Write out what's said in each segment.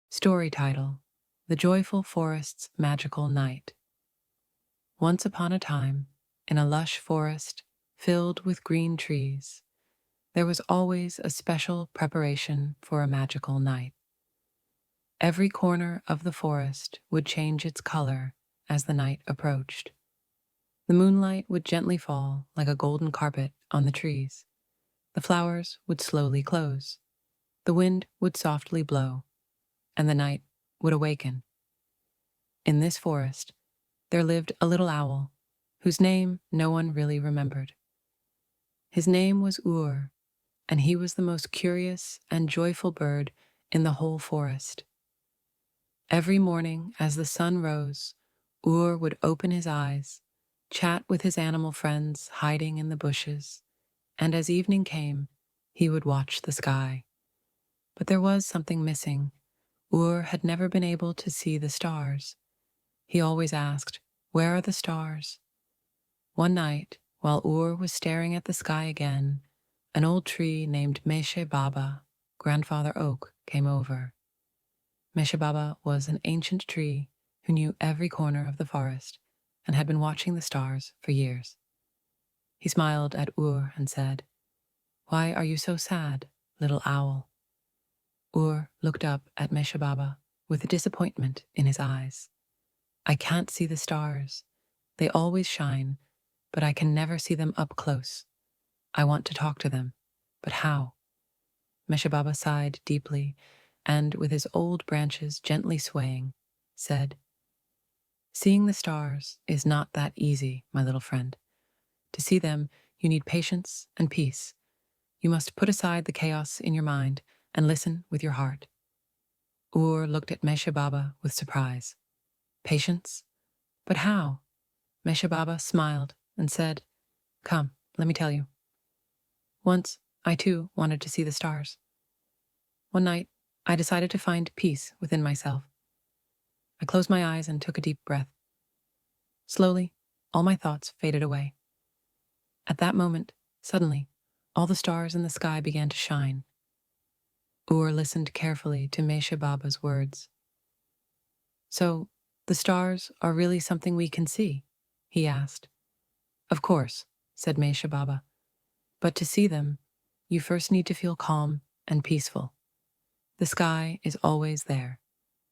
Story title: The Joyful Forest's Magical Night. Once upon a time, in a lush forest filled with green trees, there was always a special preparation for a magical night. Every corner of the forest would change its color as the night approached. The moonlight would gently fall like a golden carpet on the trees. The flowers would slowly close. The wind would softly blow, and the night would awaken. In this forest, there lived a little owl, whose name no one really remembered. His name was Ur, and he was the most curious and joyful bird in the whole forest. Every morning, as the sun rose, Ur would open his eyes, chat with his animal friends hiding in the bushes, and as evening came, he would watch the sky. But there was something missing. Ur had never been able to see the stars. He always asked, "Where are the stars?" One night, while Ur was staring at the sky again, an old tree named Meshe Baba, Grandfather Oak, came over. Meshe Baba was an ancient tree who knew every corner of the forest and had been watching the stars for years. He smiled at Ur and said, "Why are you so sad, little owl?" Ur looked up at Meshe Baba with disappointment in his eyes. "I can't see the stars. They always shine, but I can never see them up close. I want to talk to them, but how?" Meshe Baba sighed deeply and, with his old branches gently swaying, said, "Seeing the stars is not that easy, my little friend. To see them, you need patience and peace. You must put aside the chaos in your mind and listen with your heart." Ur looked at Meshe Baba with surprise. "Patience? But how?" Meshe Baba smiled and said, "Come, let me tell you. Once, I too wanted to see the stars. One night, I decided to find peace within myself. I closed my eyes and took a deep breath. Slowly, all my thoughts faded away. At that moment, suddenly, all the stars in the sky began to shine." Ur listened carefully to Meshe Baba's words. "So, the stars are really something we can see?" he asked. "Of course," said Meshe Baba. "But to see them, you first need to feel calm and peaceful. The sky is always there,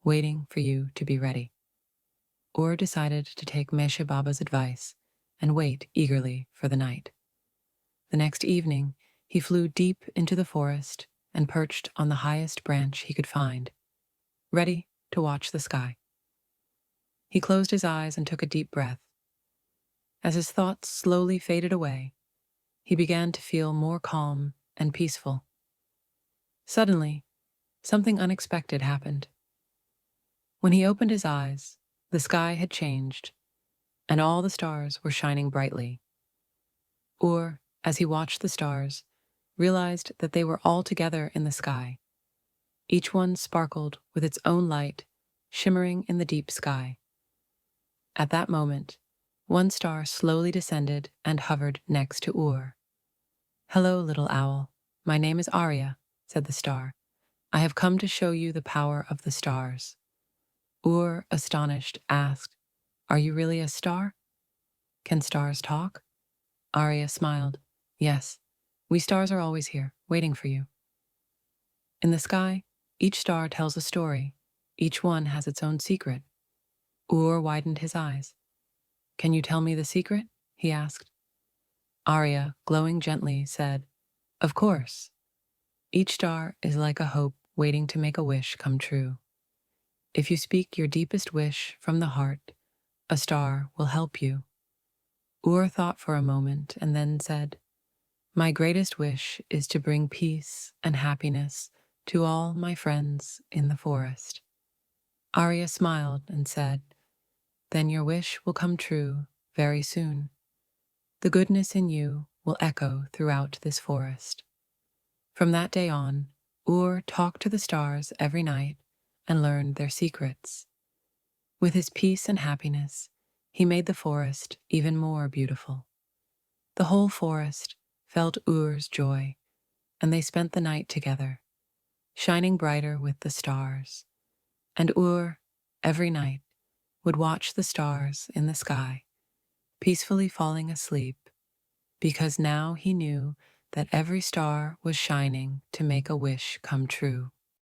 waiting for you to be ready." Ur decided to take Meshe Baba's advice and wait eagerly for the night. The next evening, he flew deep into the forest and perched on the highest branch he could find, ready to watch the sky. He closed his eyes and took a deep breath. As his thoughts slowly faded away, he began to feel more calm and peaceful. Suddenly, something unexpected happened. When he opened his eyes, the sky had changed, and all the stars were shining brightly. Ur, as he watched the stars, realized that they were all together in the sky. Each one sparkled with its own light, shimmering in the deep sky. At that moment, one star slowly descended and hovered next to Ur. "Hello, little owl. My name is Arya," said the star. "I have come to show you the power of the stars." Ur, astonished, asked, "Are you really a star? Can stars talk?" Arya smiled. "Yes, we stars are always here, waiting for you." In the sky, each star tells a story. Each one has its own secret. Ur widened his eyes. "Can you tell me the secret?" he asked. Arya, glowing gently, said, "Of course. Each star is like a hope waiting to make a wish come true. If you speak your deepest wish from the heart, a star will help you." Ur thought for a moment and then said, "My greatest wish is to bring peace and happiness to all my friends in the forest." Arya smiled and said, "Then your wish will come true very soon. The goodness in you will echo throughout this forest." From that day on, Ur talked to the stars every night and learned their secrets. With his peace and happiness, he made the forest even more beautiful. The whole forest felt Ur's joy, and they spent the night together, shining brighter with the stars. And Ur, every night, would watch the stars in the sky, peacefully falling asleep, because now he knew that every star was shining to make a wish come true.